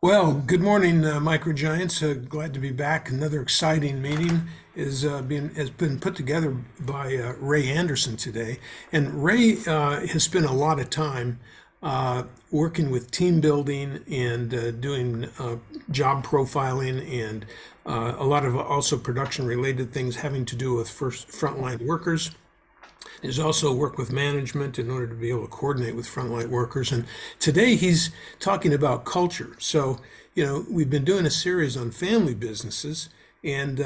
Well, good morning, MicroGiants. Glad to be back. Another exciting meeting has been put together by Ray Anderson today, and Ray has spent a lot of time working with team building and doing job profiling and a lot of also production related things having to do with frontline workers. He's also worked with management in order to be able to coordinate with frontline workers. And today he's talking about culture. So, we've been doing a series on family businesses, and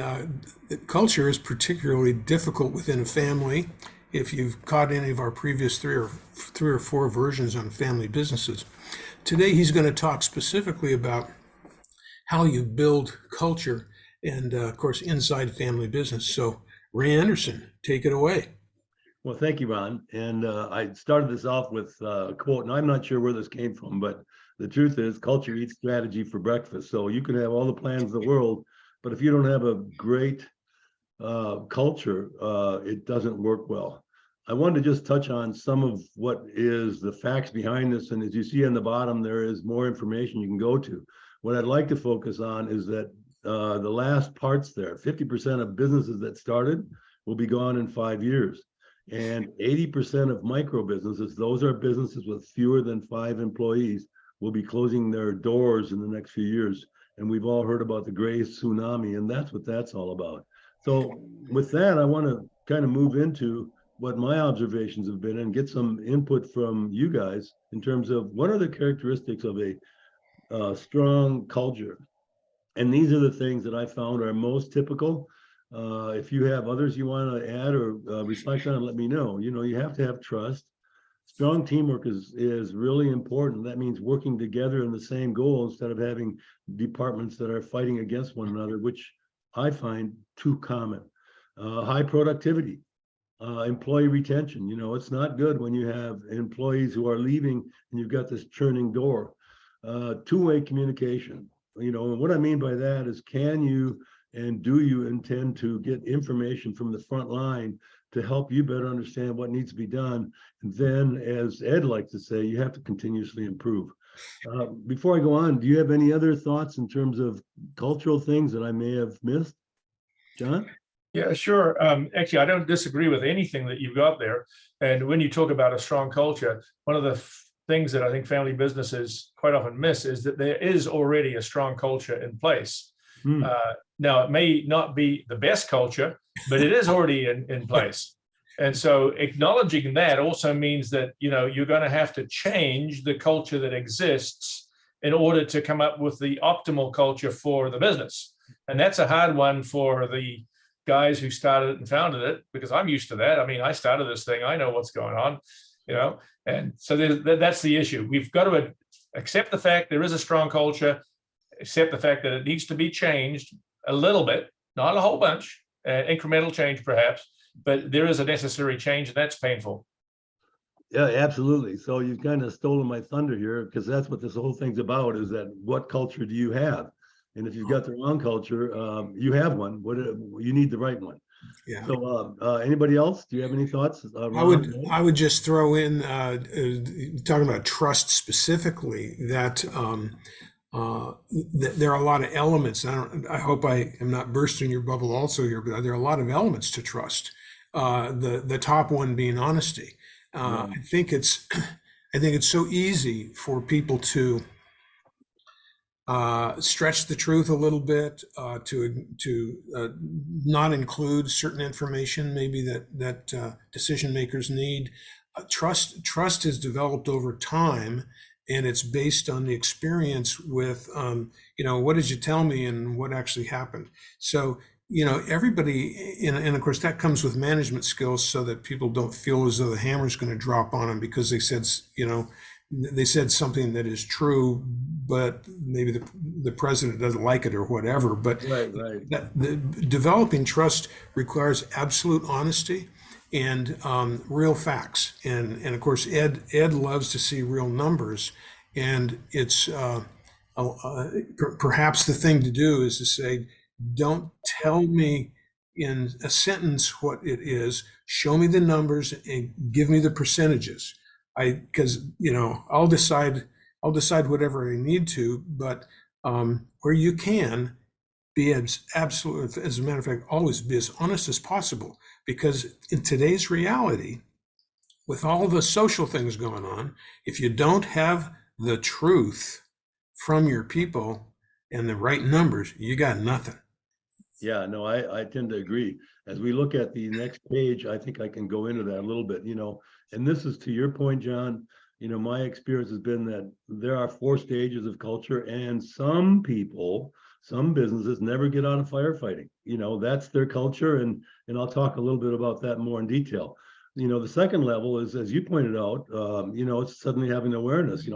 culture is particularly difficult within a family. If you've caught any of our previous three or four versions on family businesses, today he's going to talk specifically about how you build culture and, of course, inside family business. So, Ray Anderson, take it away. Well, thank you, Ron. And I started this off with a quote, and I'm not sure where this came from, but the truth is, culture eats strategy for breakfast. So you can have all the plans in the world, but if you don't have a great culture, it doesn't work well. I wanted to just touch on some of what is the facts behind this. And as you see on the bottom, there is more information you can go to. What I'd like to focus on is that the last parts there, 50% of businesses that started will be gone in 5 years. And 80% of micro businesses, those are businesses with fewer than 5 employees, will be closing their doors in the next few years. And we've all heard about the gray tsunami, and that's what that's all about. So with that, I want to kind of move into what my observations have been and get some input from you guys in terms of what are the characteristics of a strong culture. And these are the things that I found are most typical. If you have others you want to add or reflect on, let me know. You have to have trust. Strong teamwork is really important. That means working together in the same goal instead of having departments that are fighting against one another, which I find too common. High productivity, employee retention. It's not good when you have employees who are leaving and you've got this churning door. Two-way communication. And what I mean by that is, can you and do you intend to get information from the front line to help you better understand what needs to be done? And then, as Ed likes to say, you have to continuously improve. Before I go on, do you have any other thoughts in terms of cultural things that I may have missed? John? Yeah, sure. Actually, I don't disagree with anything that you've got there. And when you talk about a strong culture, one of the things that I think family businesses quite often miss is that there is already a strong culture in place. Now, it may not be the best culture, but it is already in place. And so acknowledging that also means that, you're going to have to change the culture that exists in order to come up with the optimal culture for the business. And that's a hard one for the guys who started it and founded it, because I'm used to that. I mean, I started this thing. I know what's going on, and so that's the issue. We've got to accept the fact there is a strong culture, accept the fact that it needs to be changed a little bit, not a whole bunch, incremental change perhaps, but there is a necessary change, and that's painful. Yeah, absolutely. So you've kind of stolen my thunder here, because that's what this whole thing's about, is that what culture do you have? And if you've got the wrong culture, you have one. You need the right one. Yeah. So anybody else? Do you have any thoughts? I would just throw in talking about trust specifically, that there are a lot of elements. I hope I am not bursting your bubble also here, but there are a lot of elements to trust. The top one being honesty. I think it's so easy for people to stretch the truth a little bit, to not include certain information maybe that decision makers need. Trust is developed over time, and it's based on the experience with what did you tell me and what actually happened. So everybody, and of course that comes with management skills, so that people don't feel as though the hammer's going to drop on them because they said something that is true, but maybe the president doesn't like it or whatever. But right. Developing trust requires absolute honesty and real facts. And of course, Ed loves to see real numbers. And it's perhaps the thing to do is to say, don't tell me in a sentence what it is. Show me the numbers and give me the percentages. Because I'll decide I'll decide whatever I need to, but where you can, be as absolute, as a matter of fact, always be as honest as possible. Because in today's reality, with all the social things going on, if you don't have the truth from your people and the right numbers, you got nothing. Yeah, no, I tend to agree. As we look at the next page, I think I can go into that a little bit, and this is to your point, John. My experience has been that there are 4 stages of culture, and some people, some businesses never get out of firefighting. That's their culture, and I'll talk a little bit about that more in detail. The second level is, as you pointed out, it's suddenly having awareness.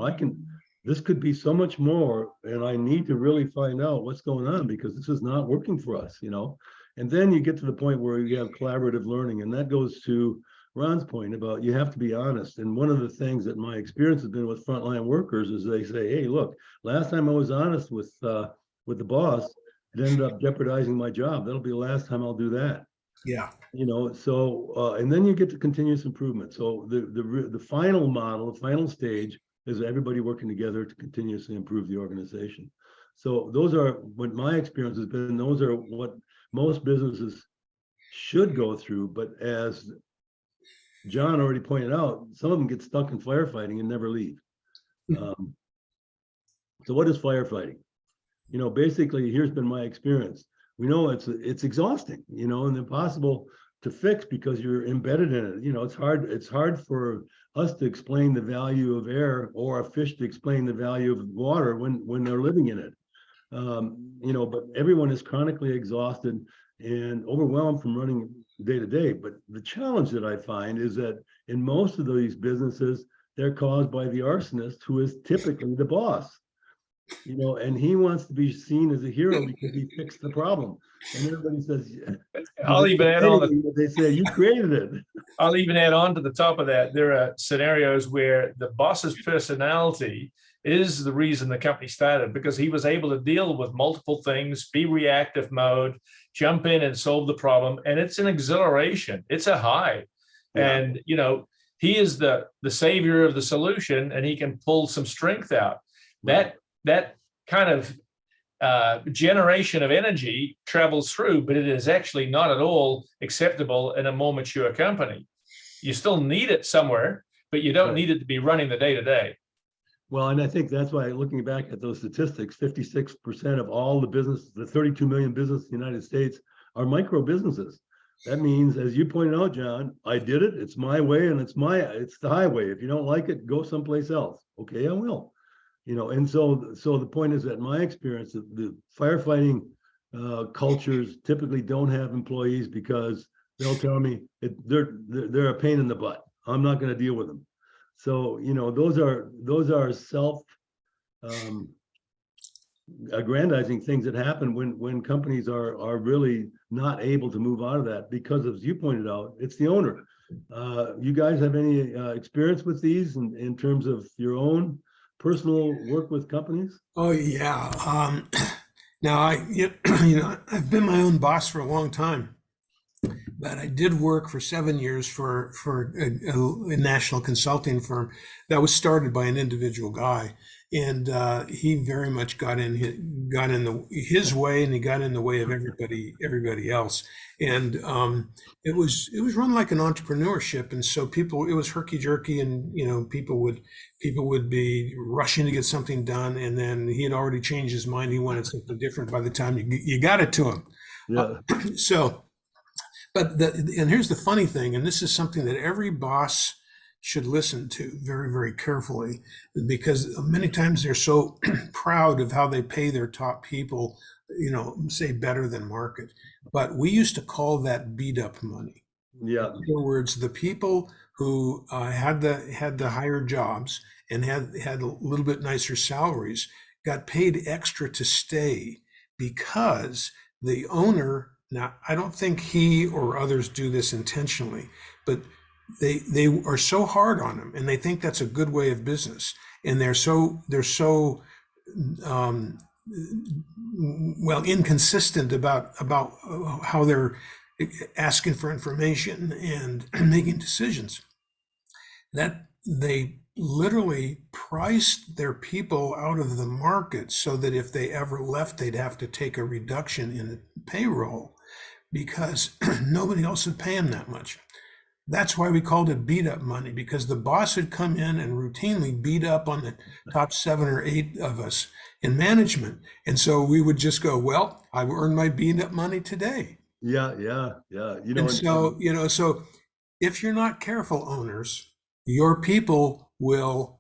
This could be so much more, and I need to really find out what's going on, because this is not working for us. And then you get to the point where you have collaborative learning, and that goes to Ron's point about you have to be honest. And one of the things that my experience has been with frontline workers is they say, hey, look, last time I was honest with the boss, it ended up jeopardizing my job. That'll be the last time I'll do that. Yeah. So and then you get to continuous improvement. So the final model, the final stage is everybody working together to continuously improve the organization. So those are what my experience has been. Those are what most businesses should go through. But as John already pointed out, some of them get stuck in firefighting and never leave. So what is firefighting? Basically, here's been my experience. We know it's exhausting, and impossible to fix because you're embedded in it. It's hard for us to explain the value of air, or a fish to explain the value of water when they're living in it. But everyone is chronically exhausted and overwhelmed from running day to day. But the challenge that I find is that in most of these businesses, they're caused by the arsonist, who is typically the boss. And he wants to be seen as a hero because he fixed the problem. And everybody says, I'll even add on they say, you created it. I'll even add on to the top of that. There are scenarios where the boss's personality is the reason the company started, because he was able to deal with multiple things, be reactive mode, jump in and solve the problem. And it's an exhilaration. It's a high. Yeah. And, he is the savior of the solution, and he can pull some strength out. Right. That kind of generation of energy travels through, but it is actually not at all acceptable in a more mature company. You still need it somewhere, but you don't need it to be running the day to day. Well, and I think that's why, looking back at those statistics, 56% of all the business, the 32 million businesses in the United States, are micro businesses. That means, as you pointed out, John, I did it. It's my way, and it's the highway. If you don't like it, go someplace else. Okay, I will. And so the point is that my experience, the firefighting cultures typically don't have employees because they'll tell me they're a pain in the butt. I'm not going to deal with them. So those are self aggrandizing things that happen when companies are really not able to move out of that, because, as you pointed out, it's the owner. You guys have any experience with these in terms of your own personal work with companies? Oh yeah. Now I've been my own boss for a long time, but I did work for 7 years for a national consulting firm that was started by an individual guy, and he very much got in his way, and he got in the way of everybody else, and it was run like an entrepreneurship, and so it was herky jerky, and people would be rushing to get something done, and then he had already changed his mind. He wanted something different by the time you got it to him. Yeah. And here's the funny thing, and this is something that every boss should listen to very, very carefully, because many times they're so proud of how they pay their top people, say better than market. But we used to call that beat up money. Yeah. In other words, the people who had the higher jobs and had a little bit nicer salaries got paid extra to stay, because the owner. Now, I don't think he or others do this intentionally, but they are so hard on them, and they think that's a good way of business, and they're so inconsistent about how they're asking for information and making decisions, that they literally priced their people out of the market so that if they ever left, they'd have to take a reduction in payroll because nobody else would pay them that much. That's why we called it beat up money, because the boss would come in and routinely beat up on the top 7 or 8 of us in management. And so we would just go, well, I earned my beat up money today. Yeah, yeah, yeah. And so, so if you're not careful, owners, your people will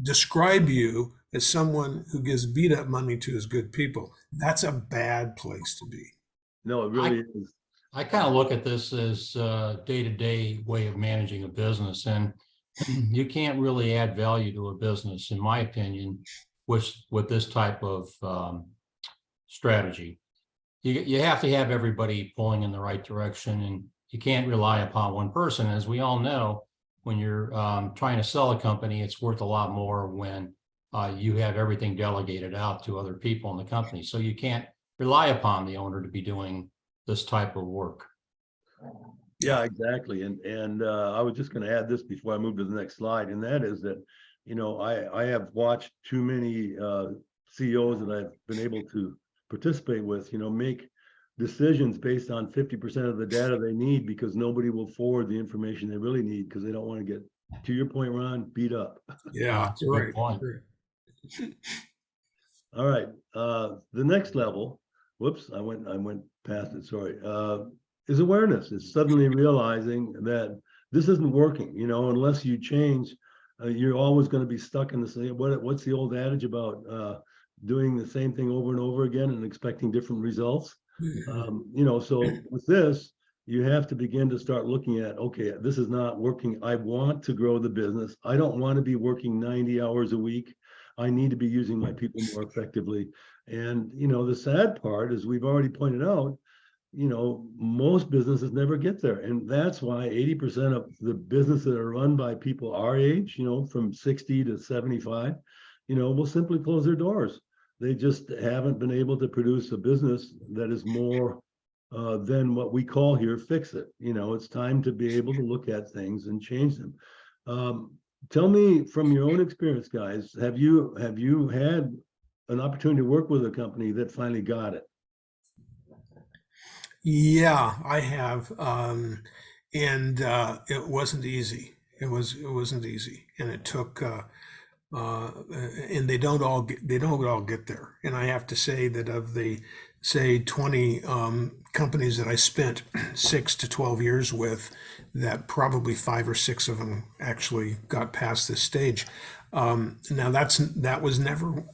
describe you as someone who gives beat up money to his good people. That's a bad place to be. no, it really is. I kind of look at this as a day-to-day way of managing a business, and you can't really add value to a business, in my opinion, with this type of strategy. You have to have everybody pulling in the right direction, and you can't rely upon one person. As we all know, when you're trying to sell a company, it's worth a lot more when you have everything delegated out to other people in the company. So you can't rely upon the owner to be doing this type of work. Yeah, exactly. And I was just going to add this before I move to the next slide, and that is that, I have watched too many CEOs that I've been able to participate with, make decisions based on 50% of the data they need because nobody will forward the information they really need because they don't want to get, to your point, Ron, beat up. Yeah, That's a good point. All right. The next level, whoops, I went past it, sorry, is awareness. It's suddenly realizing that this isn't working, unless you change, you're always going to be stuck in the same, what's the old adage about doing the same thing over and over again and expecting different results? So with this, you have to begin to start looking at, okay, this is not working. I want to grow the business. I don't want to be working 90 hours a week. I need to be using my people more effectively. And, the sad part is we've already pointed out, most businesses never get there. And that's why 80% of the businesses that are run by people our age, from 60 to 75, will simply close their doors. They just haven't been able to produce a business that is more than what we call here, fix it. It's time to be able to look at things and change them. Tell me from your own experience, guys, have you had an opportunity to work with a company that finally got it? Yeah, I have, and it wasn't easy. It wasn't easy, and it took. And they don't all get there. And I have to say that of the, say, 20 companies that I spent 6 to 12 years with, that probably 5 or 6 of them actually got past this stage. Now that was never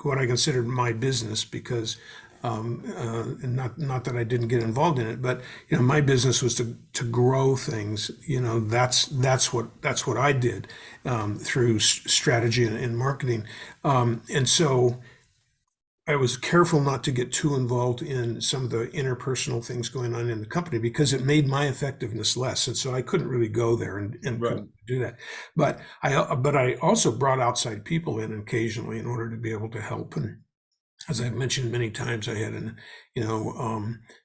what I considered my business because. And not that I didn't get involved in it, but my business was to grow things. That's what I did through strategy and marketing, and so I was careful not to get too involved in some of the interpersonal things going on in the company because it made my effectiveness less, and so I couldn't really go there and Right. couldn't do that. But I also brought outside people in occasionally in order to be able to help. And as I've mentioned many times, I had an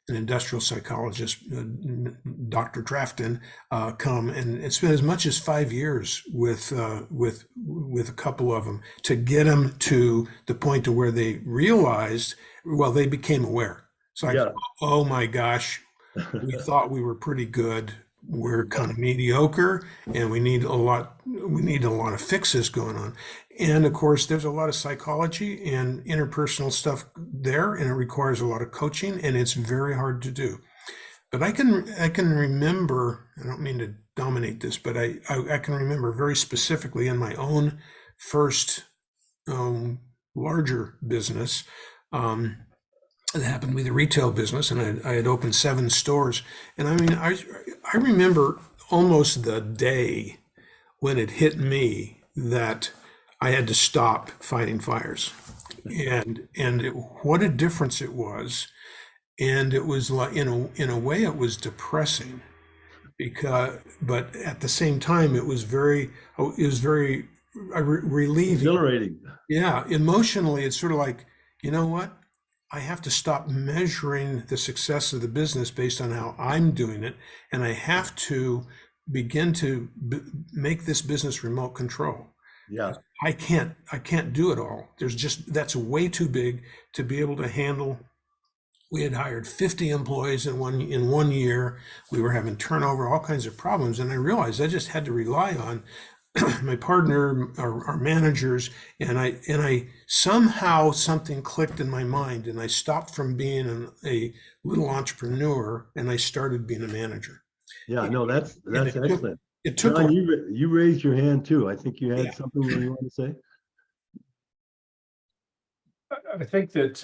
industrial psychologist, Dr. Trafton, come and spend as much as 5 years with a couple of them to get them to the point to where they realized, well, they became aware. It's like, Yeah. oh my gosh, we thought we were pretty good. We're kind of mediocre, and we need a lot of fixes going on. And of course, there's a lot of psychology and interpersonal stuff there, and it requires a lot of coaching, and it's very hard to do. But I can remember, I don't mean to dominate this, but I can remember very specifically in my own first larger business, it happened to be the retail business, and I had opened 7 stores. And I mean, I remember almost the day when it hit me that I had to stop fighting fires, and what a difference it was. And it was like, in a way, it was depressing but at the same time, it was very relieving. Exhilarating. Yeah, emotionally, it's sort of like, you know what? I have to stop measuring the success of the business based on how I'm doing it, and I have to begin to make this business remote control. Yeah. I can't do it all. That's way too big to be able to handle. We had hired 50 employees in one year. We were having turnover, all kinds of problems. And I realized I just had to rely on my partner, our managers, and I somehow something clicked in my mind, and I stopped from being a little entrepreneur, and I started being a manager. Yeah, no, that's excellent. It took John, you raised your hand too. I think you had Yeah. something you want to say. I think that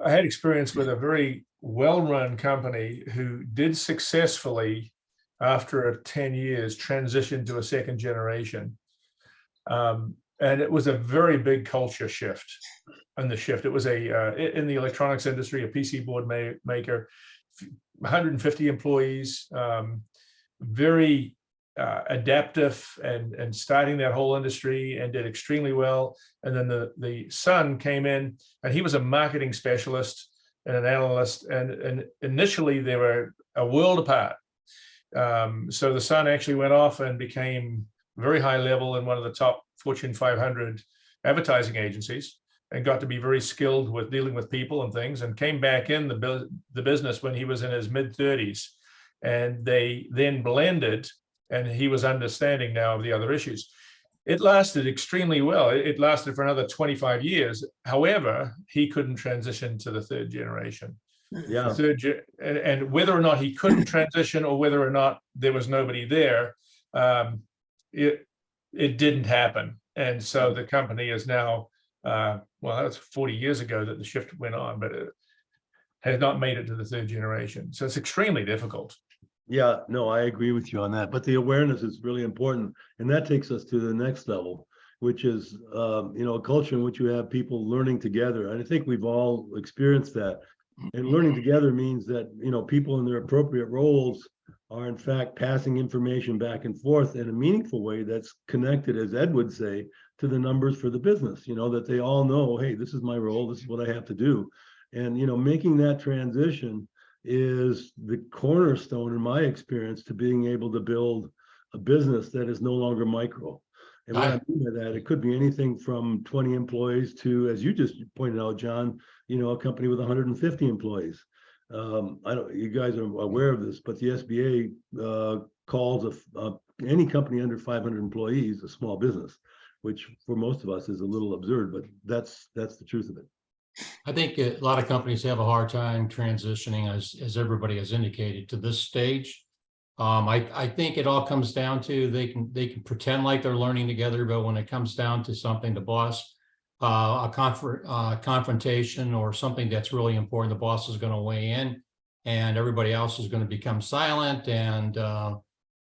I had experience with a very well-run company who did successfully, after 10 years, transition to a second generation. And it was a very big culture shift. And the shift, it was in the electronics industry, a PC board maker, 150 employees, very adaptive and starting that whole industry, and did extremely well. And then the son came in, and he was a marketing specialist and an analyst. And initially they were a world apart. So the son actually went off and became very high level in one of the top Fortune 500 advertising agencies, and got to be very skilled with dealing with people and things, and came back in the business when he was in his mid-30s. And they then blended, and he was understanding now of the other issues. It lasted extremely well. It lasted for another 25 years. However, he couldn't transition to the third generation. Yeah. And whether or not he couldn't transition, or whether or not there was nobody there, it didn't happen. And so the company is now, well, that's 40 years ago that the shift went on, but it has not made it to the third generation. So it's extremely difficult. Yeah, no, I agree with you on that. But the awareness is really important. And that takes us to the next level, which is, a culture in which you have people learning together. And I think we've all experienced that. And learning together means that, people in their appropriate roles are in fact passing information back and forth in a meaningful way that's connected, as Ed would say, to the numbers for the business, that they all know, hey, this is my role, this is what I have to do. And, making that transition is the cornerstone, in my experience, to being able to build a business that is no longer micro. And what I mean by that, it could be anything from 20 employees to, as you just pointed out, John, a company with 150 employees. You guys are aware of this, but the SBA calls any company under 500 employees a small business, which for most of us is a little absurd, but that's the truth of it. I think a lot of companies have a hard time transitioning, as everybody has indicated, to this stage. I think it all comes down to they can pretend like they're learning together, but when it comes down to something, the boss, a confrontation or something that's really important, the boss is going to weigh in, and everybody else is going to become silent, and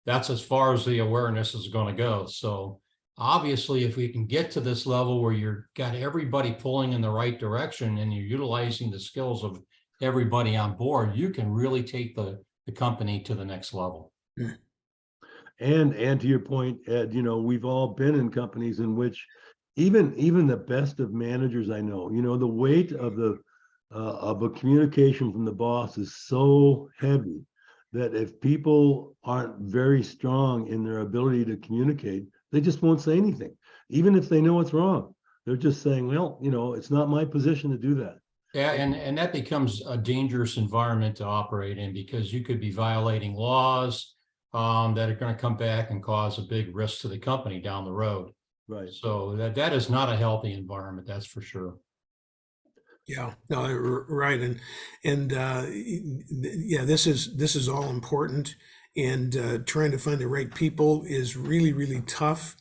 that's as far as the awareness is going to go. So obviously, if we can get to this level where you've got everybody pulling in the right direction and you're utilizing the skills of everybody on board, you can really take the company to the next level. And to your point, Ed, we've all been in companies in which even the best of managers I know, the weight of a communication from the boss is so heavy that if people aren't very strong in their ability to communicate, they just won't say anything, even if they know it's wrong. They're just saying, well, it's not my position to do that. Yeah, and that becomes a dangerous environment to operate in, because you could be violating laws that are going to come back and cause a big risk to the company down the road. Right. So that is not a healthy environment, that's for sure. Yeah, no, right, and yeah, this is all important, and trying to find the right people is really, really tough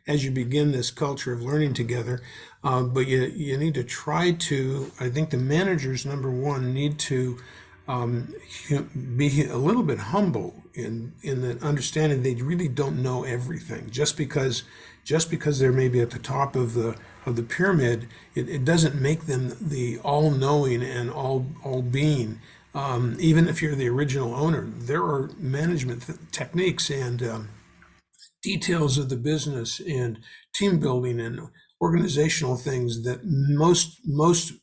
as you begin this culture of learning together. But you need to try to. I think the managers, number one, need to be a little bit humble in the understanding they really don't know everything. Just because they're maybe at the top of the pyramid, it doesn't make them the all-knowing and all-being. Even if you're the original owner, there are management techniques and details of the business and team building and organizational things that most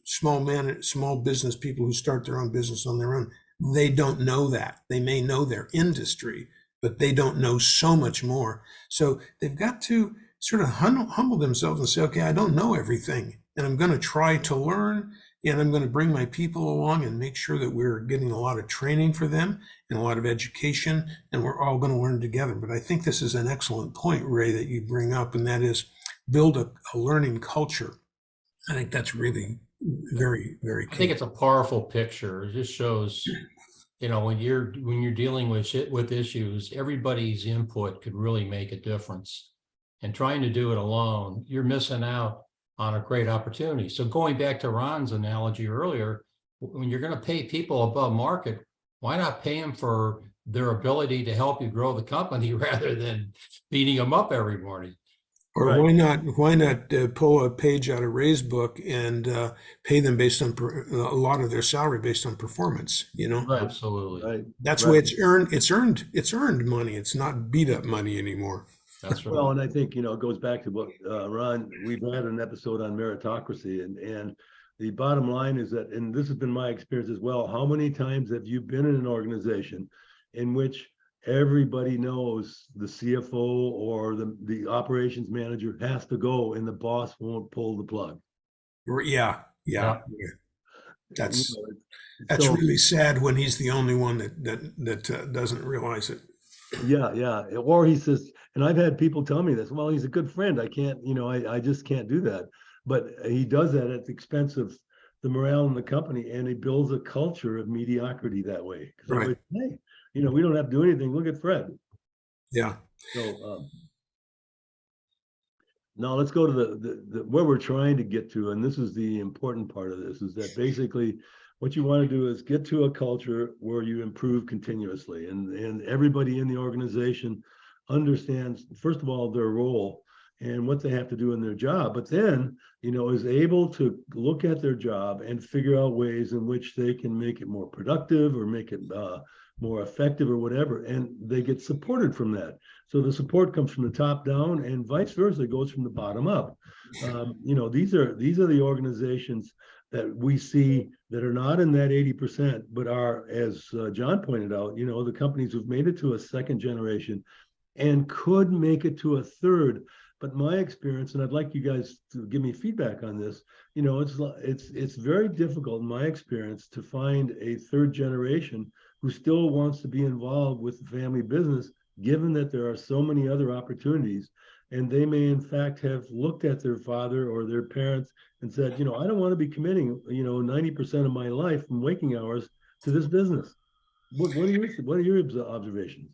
small business people who start their own business on their own, they don't know that. They may know their industry, but they don't know so much more. So they've got to sort of humble themselves and say, okay, I don't know everything, and I'm going to try to learn, and I'm going to bring my people along and make sure that we're getting a lot of training for them and a lot of education, and we're all going to learn together. But I think this is an excellent point, Ray, that you bring up, and that is build a learning culture. I think that's really very, very key. I think it's a powerful picture. It just shows, when you're dealing with issues, everybody's input could really make a difference. And trying to do it alone, you're missing out on a great opportunity. So going back to Ron's analogy earlier, when you're going to pay people above market, why not pay them for their ability to help you grow the company rather than beating them up every morning? Or Right. why not pull a page out of Ray's book and pay them based on a lot of their salary based on performance? Right. Absolutely. Right. That's Right. why it's earned. It's earned money. It's not beat up money anymore. That's right. Well, and I think, it goes back to what, Ron, we've had an episode on meritocracy, and the bottom line is that, and this has been my experience as well, how many times have you been in an organization in which everybody knows the CFO or the operations manager has to go and the boss won't pull the plug? Yeah. Yeah. That's So really sad when he's the only one that doesn't realize it. yeah. Or he says, and I've had people tell me this, well, he's a good friend. I can't, I just can't do that. But he does that at the expense of the morale in the company, and he builds a culture of mediocrity that way. Because Right. hey, we don't have to do anything. Look at Fred. Yeah. So now let's go to the where we're trying to get to, and this is the important part of this, is that basically what you want to do is get to a culture where you improve continuously, and everybody in the organization understands, first of all, their role and what they have to do in their job, but then is able to look at their job and figure out ways in which they can make it more productive or make it more effective or whatever, and they get supported from that. So the support comes from the top down, and vice versa, it goes from the bottom up. These are the organizations that we see that are not in that 80%, but are, as John pointed out, the companies who've made it to a second generation and could make it to a third. But my experience, and I'd like you guys to give me feedback on this, it's very difficult in my experience to find a third generation who still wants to be involved with the family business, given that there are so many other opportunities. And they may, in fact, have looked at their father or their parents and said, I don't want to be committing, 90% of my life from waking hours to this business. What are your observations?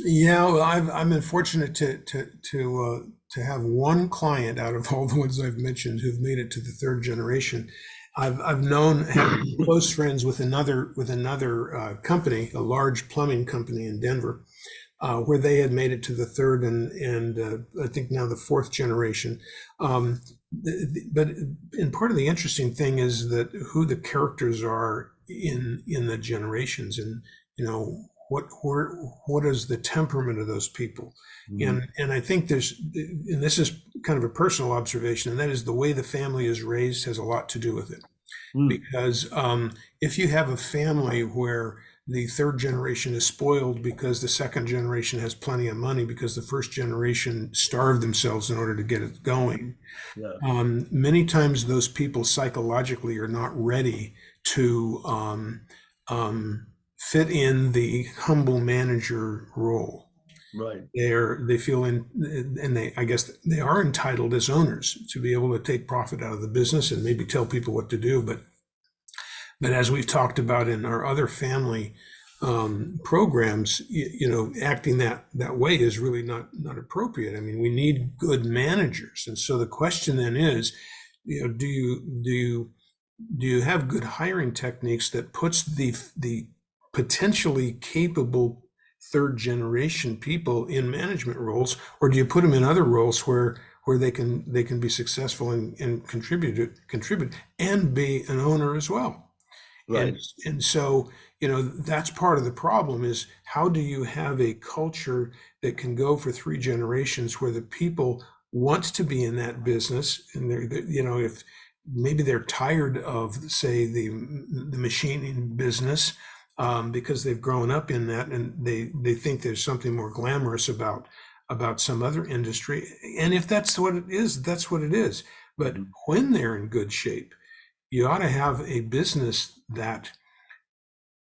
Yeah, well, I've been fortunate to have one client out of all the ones I've mentioned who've made it to the third generation. I've known, have close friends with another company, a large plumbing company in Denver, where they had made it to the third and I think now the fourth generation. But part of the interesting thing is that who the characters are in the generations, and what is the temperament of those people. And I think and this is kind of a personal observation, and that is the way the family is raised has a lot to do with it. Because if you have a family where the third generation is spoiled because the second generation has plenty of money because the first generation starved themselves in order to get it going, many times those people psychologically are not ready to fit in the humble manager role. Right. They feel I guess they are entitled as owners to be able to take profit out of the business and maybe tell people what to do. But as we've talked about in our other family programs, acting that way is really not appropriate. I mean, we need good managers. And so the question then is, do you have good hiring techniques that puts the potentially capable third generation people in management roles, or do you put them in other roles where they can be successful and contribute and be an owner as well? Right. And so, that's part of the problem, is how do you have a culture that can go for three generations where the people want to be in that business, and if maybe they're tired of, say, the machining business, because they've grown up in that, and they think there's something more glamorous about some other industry. And if that's what it is, that's what it is. But when they're in good shape, you ought to have a business that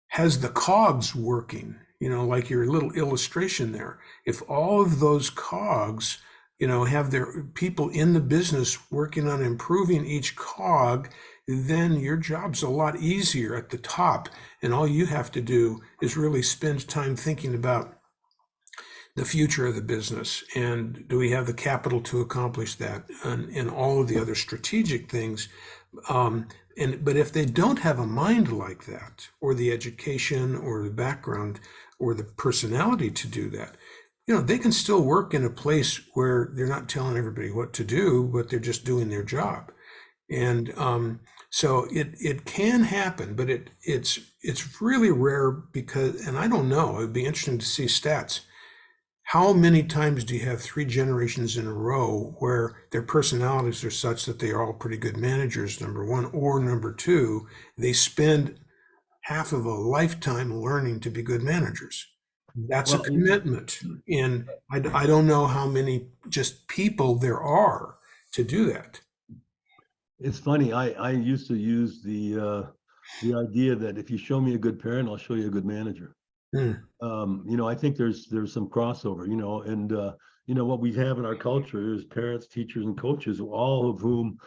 has the cogs working, like your little illustration there. If all of those cogs, have their people in the business working on improving each cog, then your job's a lot easier at the top. And all you have to do is really spend time thinking about the future of the business, and do we have the capital to accomplish that, and all of the other strategic things. But if they don't have a mind like that, or the education or the background or the personality to do that, they can still work in a place where they're not telling everybody what to do, but they're just doing their job. And so it can happen, but it's really rare, because, and I don't know, it'd be interesting to see stats. How many times do you have 3 generations in a row where their personalities are such that they are all pretty good managers, number one, or number two, they spend half of a lifetime learning to be good managers? That's a commitment. And I don't know how many just people there are to do that. It's funny. I used to use the idea that if you show me a good parent, I'll show you a good manager. I think there's some crossover, and what we have in our culture is parents, teachers, and coaches, all of whom,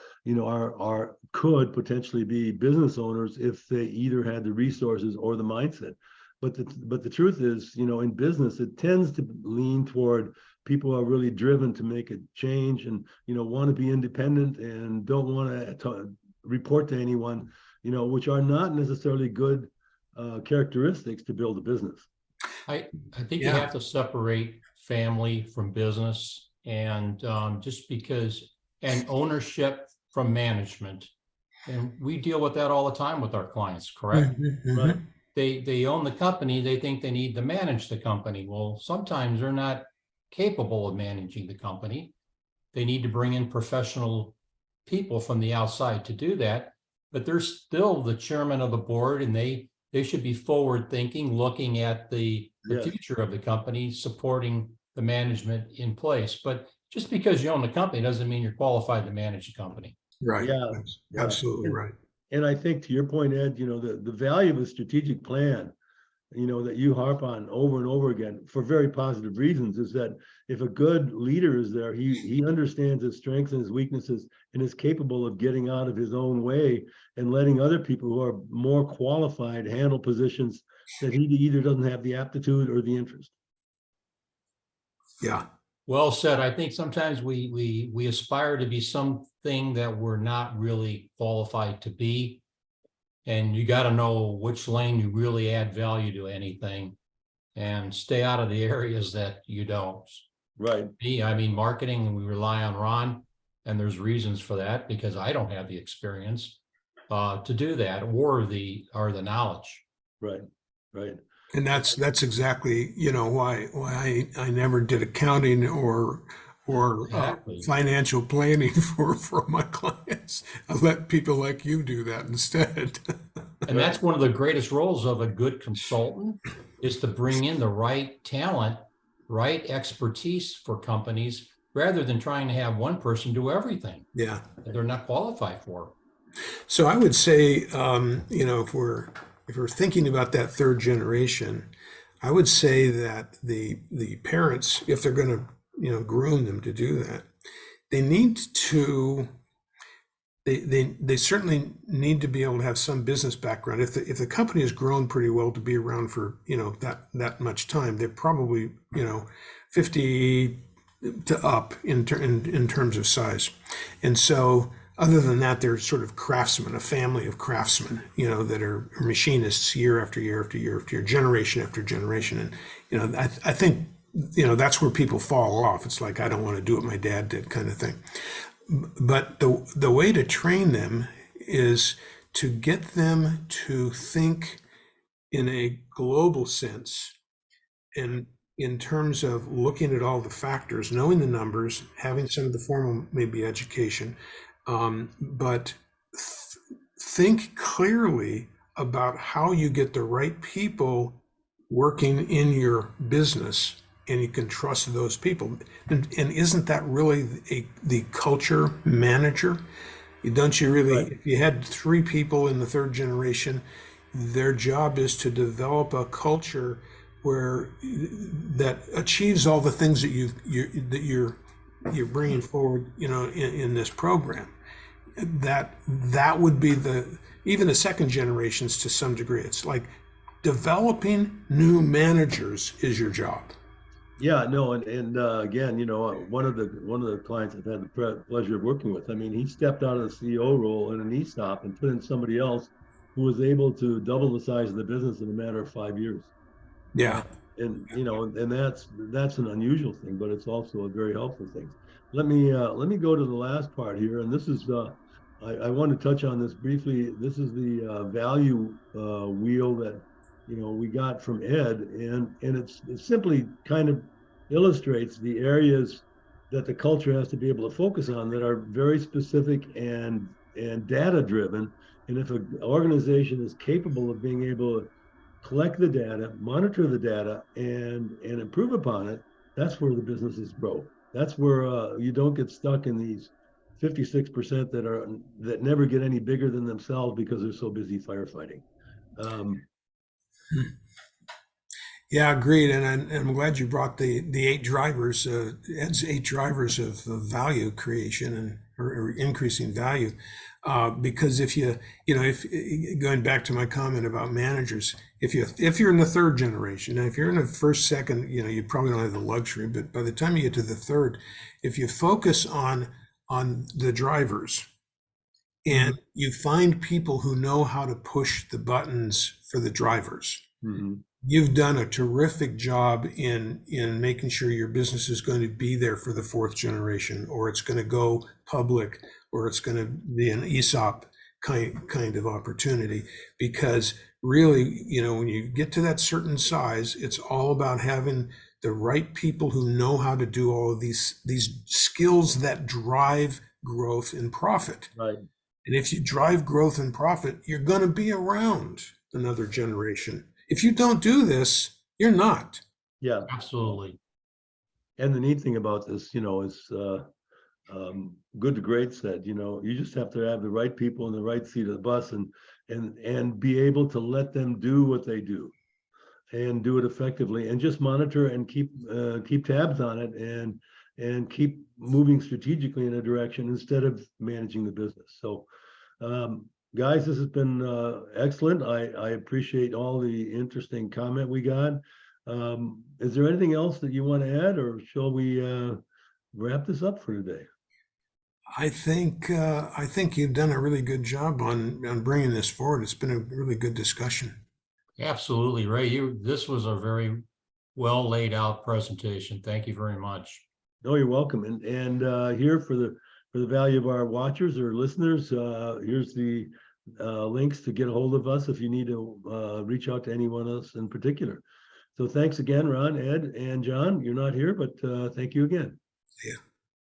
could potentially be business owners if they either had the resources or the mindset. But the truth is, in business, it tends to lean toward people who are really driven to make a change, and want to be independent and don't want to report to anyone, which are not necessarily good characteristics to build a business. I think you have to separate family from business, and just because, and ownership from management. And we deal with that all the time with our clients, correct? Right. They own the company, they think they need to manage the company. Well, sometimes they're not capable of managing the company. They need to bring in professional people from the outside to do that, but they're still the chairman of the board, and they should be forward thinking, looking at the future of the company, supporting the management in place. But just because you own the company doesn't mean you're qualified to manage the company. Right. Yeah. Absolutely right. And I think, to your point, Ed, the value of a strategic plan, that you harp on over and over again for very positive reasons, is that if a good leader is there, he understands his strengths and his weaknesses, and is capable of getting out of his own way and letting other people who are more qualified handle positions that he either doesn't have the aptitude or the interest. Yeah. Well said. I think sometimes we aspire to be something that we're not really qualified to be. And you got to know which lane you really add value to anything, and stay out of the areas that you don't. Right. I mean, marketing, we rely on Ron, and there's reasons for that, because I don't have the experience to do that, or the knowledge. Right. Right. And that's exactly, why I never did accounting or Exactly. financial planning for my clients. I let people like you do that instead. And that's one of the greatest roles of a good consultant, is to bring in the right talent, right expertise for companies, rather than trying to have one person do everything. Yeah. That they're not qualified for. So I would say, if we're thinking about that third generation, I would say that the parents, if they're going to, groom them to do that, they need to. They certainly need to be able to have some business background. If the company has grown pretty well to be around for that much time, they're probably 50 to up in terms of size, and so. Other than that, they're sort of craftsmen, a family of craftsmen, that are machinists year after year after year after year, generation after generation. And, I think, that's where people fall off. It's like, I don't want to do what my dad did, kind of thing. But the way to train them is to get them to think in a global sense, and in terms of looking at all the factors, knowing the numbers, having some of the formal maybe education, but think clearly about how you get the right people working in your business, and you can trust those people. And isn't that really the culture manager? Don't you really, Right. if you had 3 people in the third generation, their job is to develop a culture where that achieves all the things that you're bringing forward, in this program. That would be even the second generations to some degree. It's like developing new managers is your job. Yeah, no, and again, one of the clients I've had the pleasure of working with, I mean, he stepped out of the CEO role in an ESOP and put in somebody else who was able to double the size of the business in a matter of 5 years. Uh, Yeah. and that's an unusual thing, but it's also a very helpful thing. Let me go to the last part here, and this is I want to touch on this briefly. This is the value wheel that we got from Ed, and it simply kind of illustrates the areas that the culture has to be able to focus on that are very specific and data driven. And if an organization is capable of being able to collect the data, monitor the data, and improve upon it, that's where the businesses grow. That's where you don't get stuck in these 56% that never get any bigger than themselves because they're so busy firefighting. Um, Yeah, agreed. And I'm glad you brought the 8 drivers, Ed's 8 drivers of value creation or increasing value. Because if going back to my comment about managers, if you're in the third generation, now if you're in the first, second, you probably don't have the luxury, but by the time you get to the third, if you focus on the drivers and you find people who know how to push the buttons for the drivers, mhm. you've done a terrific job in making sure your business is going to be there for the fourth generation, or it's going to go public, or it's going to be an ESOP kind of opportunity. Because really, when you get to that certain size, it's all about having the right people who know how to do all of these skills that drive growth and profit. Right. And if you drive growth and profit, you're going to be around another generation. If you don't do this, you're not. Yeah. Absolutely. And the neat thing about this, is Good to Great said, you just have to have the right people in the right seat of the bus and be able to let them do what they do and do it effectively and just monitor and keep tabs on it and keep moving strategically in a direction instead of managing the business. So guys, this has been excellent. I appreciate all the interesting comment we got. Is there anything else that you want to add, or shall we wrap this up for today? I think you've done a really good job on bringing this forward. It's been a really good discussion. Absolutely, Ray. This was a very well laid out presentation. Thank you very much. No, you're welcome. And here for the value of our watchers or listeners, here's the links to get a hold of us if you need to reach out to anyone else in particular. So thanks again, Ron, Ed, and John. You're not here, but thank you again. Yeah.